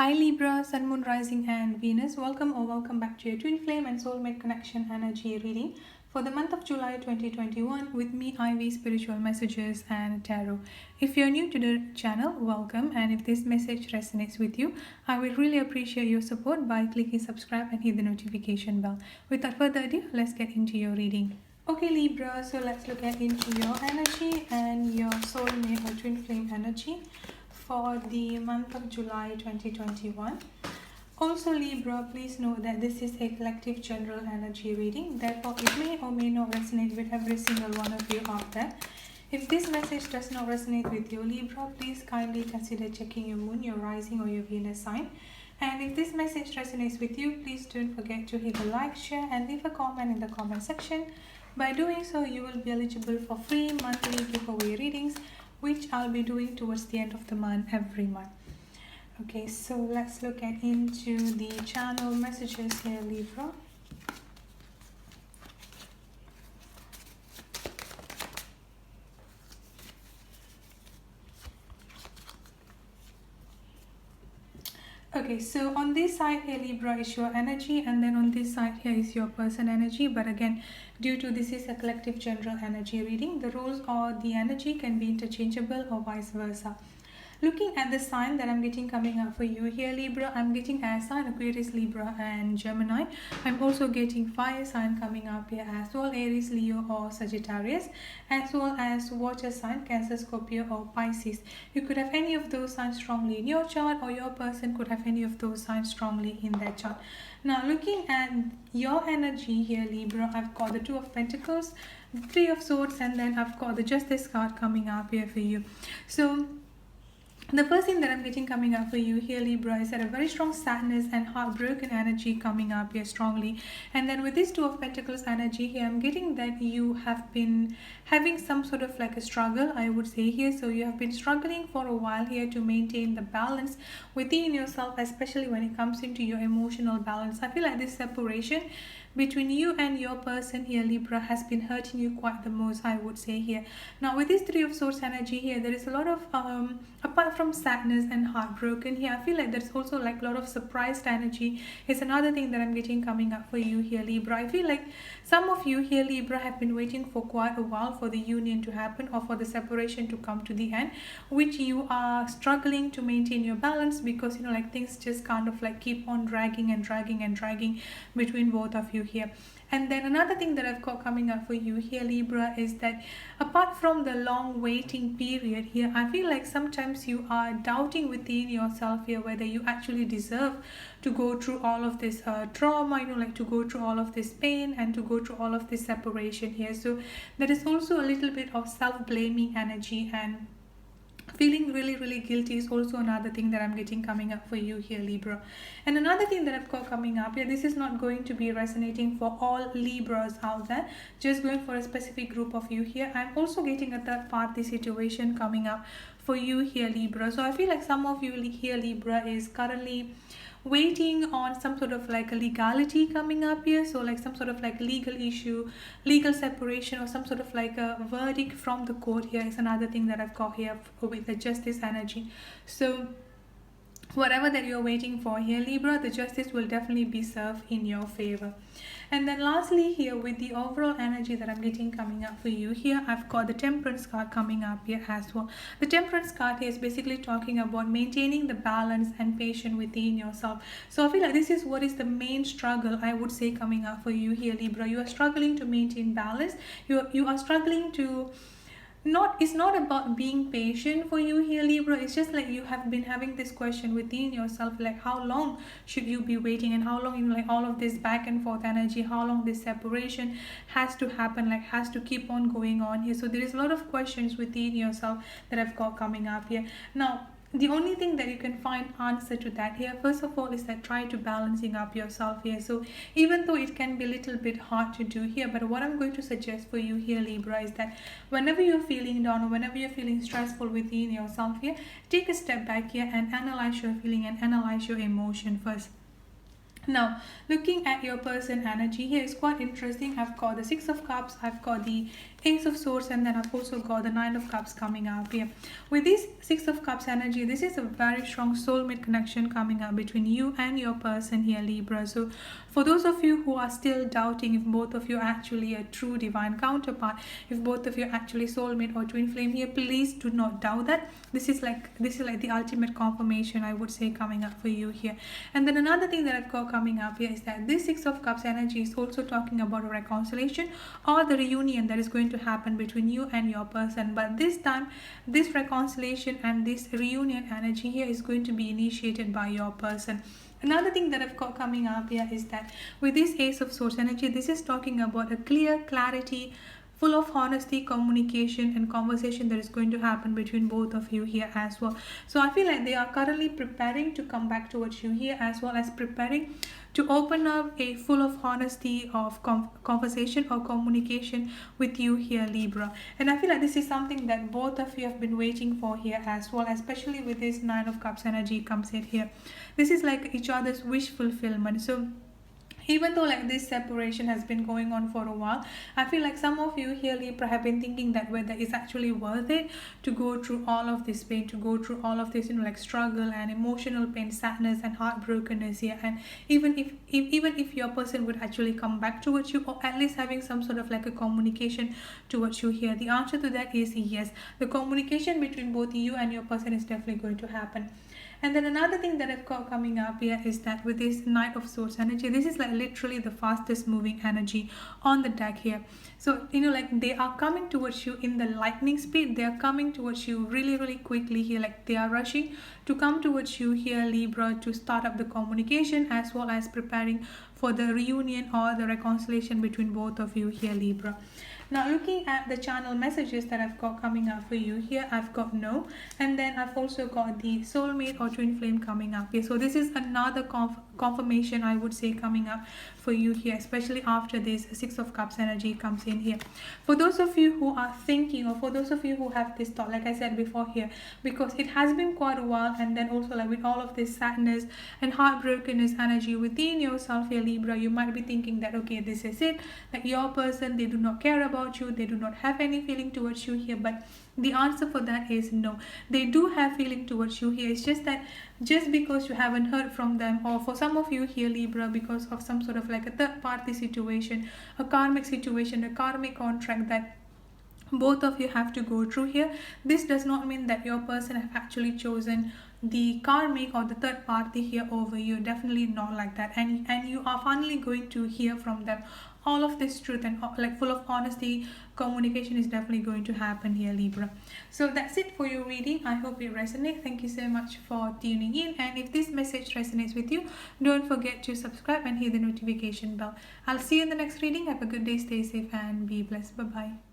Hi Libra, Sun, Moon, Rising, and Venus. Welcome back to your Twin Flame and Soulmate Connection Energy reading for the month of July 2021 with me, Ivy, Spiritual Messages and Tarot. If you're new to the channel, welcome, and if this message resonates with you, I would really appreciate your support by clicking subscribe and hit the notification bell. Without further ado, let's get into your reading. Okay Libra, so let's look at into your energy and your soulmate or twin flame energy for the month of July 2021. Also Libra, please know that this is a collective general energy reading, therefore it may or may not resonate with every single one of you out there. If this message does not resonate with you Libra, please kindly consider checking your moon, your rising or your Venus sign. And if this message resonates with you, please don't forget to hit the like, share and leave a comment in the comment section. By doing so, you will be eligible for free monthly giveaway readings, which I'll be doing towards the end of the month every month. Okay, so let's look at into the channel messages here, Libra. Okay, so on this side here Libra is your energy, and then on this side here is your person energy. But again, due to this is a collective general energy reading, the roles or the energy can be interchangeable or vice versa. Looking at the sign that I'm getting coming up for you here Libra, I'm getting air sign, Aquarius, Libra and Gemini. I'm also getting fire sign coming up here as well, Aries, Leo or Sagittarius, as well as water sign, Cancer, Scorpio or Pisces. You could have any of those signs strongly in your chart, or your person could have any of those signs strongly in their chart. Now looking at your energy here Libra, I've got the Two of Pentacles, Three of Swords, and then I've got the Justice card coming up here for you. So the first thing that I'm getting coming up for you here Libra is that a very strong sadness and heartbroken energy coming up here strongly. And then with this Two of Pentacles energy here, I'm getting that you have been having some sort of like a struggle, I would say here. So you have been struggling for a while here to maintain the balance within yourself, especially when it comes into your emotional balance. I feel like this separation between you and your person here Libra has been hurting you quite the most, I would say here. Now with this Three of Swords energy here, there is a lot of apart from sadness and heartbroken here, I feel like there's also like a lot of surprised energy is another thing that I'm getting coming up for you here Libra. I feel like some of you here Libra have been waiting for quite a while for the union to happen or for the separation to come to the end, which you are struggling to maintain your balance because like things just kind of like keep on dragging and dragging and dragging between both of you here. And then another thing that I've got coming up for you here Libra is that apart from the long waiting period here, I feel like sometimes you are doubting within yourself here whether you actually deserve to go through all of this trauma, like to go through all of this pain and to go through all of this separation here. So there is also a little bit of self-blaming energy, and feeling really guilty is also another thing that I'm getting coming up for you here Libra. And another thing that I've got coming up here, this is not going to be resonating for all Libras out there, just going for a specific group of you here. I'm also getting a third party situation coming up for you here Libra. So I feel like some of you here Libra is currently waiting on some sort of like a legality coming up here, so like some sort of like legal issue, legal separation, or some sort of like a verdict from the court here is another thing that I've got here with the Justice energy. So whatever that you're waiting for here Libra, the justice will definitely be served in your favor. And then lastly here with the overall energy that I'm getting coming up for you here, I've got the Temperance card coming up here as well. The Temperance card here is basically talking about maintaining the balance and patience within yourself. So I feel like this is what is the main struggle, I would say, coming up for you here Libra. You are struggling to maintain balance. You are struggling to it's not about being patient for you here Libra. It's just like you have been having this question within yourself, like how long should you be waiting, and how long like all of this back and forth energy, how long this separation has to happen, like has to keep on going on here. So there is a lot of questions within yourself that I've got coming up here. Now the only thing that you can find answer to that here, first of all, is that try to balancing up yourself here. So even though it can be a little bit hard to do here, but what I'm going to suggest for you here Libra is that whenever you're feeling down or whenever you're feeling stressful within yourself here, take a step back here and analyze your feeling and analyze your emotion first. Now, looking at your person energy here is quite interesting. I've got the Six of Cups, I've got the Ace of Swords, and then I've also got the Nine of Cups coming up here. With this Six of Cups energy, this is a very strong soulmate connection coming up between you and your person here, Libra. So for those of you who are still doubting if both of you are actually a true divine counterpart, if both of you are actually soulmate or twin flame here, please do not doubt that. This is like the ultimate confirmation, I would say, coming up for you here. And then another thing that I've got coming up here is that this Six of Cups energy is also talking about a reconciliation or the reunion that is going to happen between you and your person. But this time, this reconciliation and this reunion energy here is going to be initiated by your person. Another thing that I've got coming up here is that with this Ace of Swords energy, this is talking about a clear clarity, full of honesty, communication and conversation that is going to happen between both of you here as well. So I feel like they are currently preparing to come back towards you here, as well as preparing to open up a full of honesty of conversation or communication with you here, Libra. And I feel like this is something that both of you have been waiting for here as well, especially with this Nine of Cups energy comes in here. This is like each other's wish fulfillment. So even though like this separation has been going on for a while, I feel like some of you here, Libra, have been thinking that whether it's actually worth it to go through all of this pain, to go through all of this, like struggle and emotional pain, sadness and heartbrokenness here. And even if your person would actually come back towards you, or at least having some sort of like a communication towards you here, the answer to that is yes. The communication between both you and your person is definitely going to happen. And then another thing that I've got coming up here is that with this Knight of Swords energy, this is like literally the fastest moving energy on the deck here. So, like they are coming towards you in the lightning speed. They are coming towards you really, really quickly here. Like they are rushing to come towards you here, Libra, to start up the communication as well as preparing for the reunion or the reconciliation between both of you here, Libra. Now looking at the channel messages that I've got coming up for you here, I've got no, and then I've also got the soulmate or twin flame coming up here. So this is another confirmation, I would say, coming up for you here, especially after this Six of Cups energy comes in here. For those of you who are thinking, or for those of you who have this thought, like I said before here, because it has been quite a while, and then also like with all of this sadness and heartbrokenness energy within yourself here, Libra, you might be thinking that okay, this is it, like your person, they do not care about you, they do not have any feeling towards you here. But the answer for that is no, they do have feeling towards you here. It's just that just because you haven't heard from them, or for some of you here, Libra, because of some sort of like a third party situation, a karmic situation, a karmic contract that both of you have to go through here, this does not mean that your person have actually chosen the karmic or the third party here over you. Definitely not like that. And you are finally going to hear from them all of this truth, and like full of honesty, communication is definitely going to happen here, Libra. So that's it for your reading. I hope it resonates. Thank you so much for tuning in, and if this message resonates with you, don't forget to subscribe and hit the notification bell. I'll see you in the next reading. Have a good day, stay safe and be blessed. Bye bye.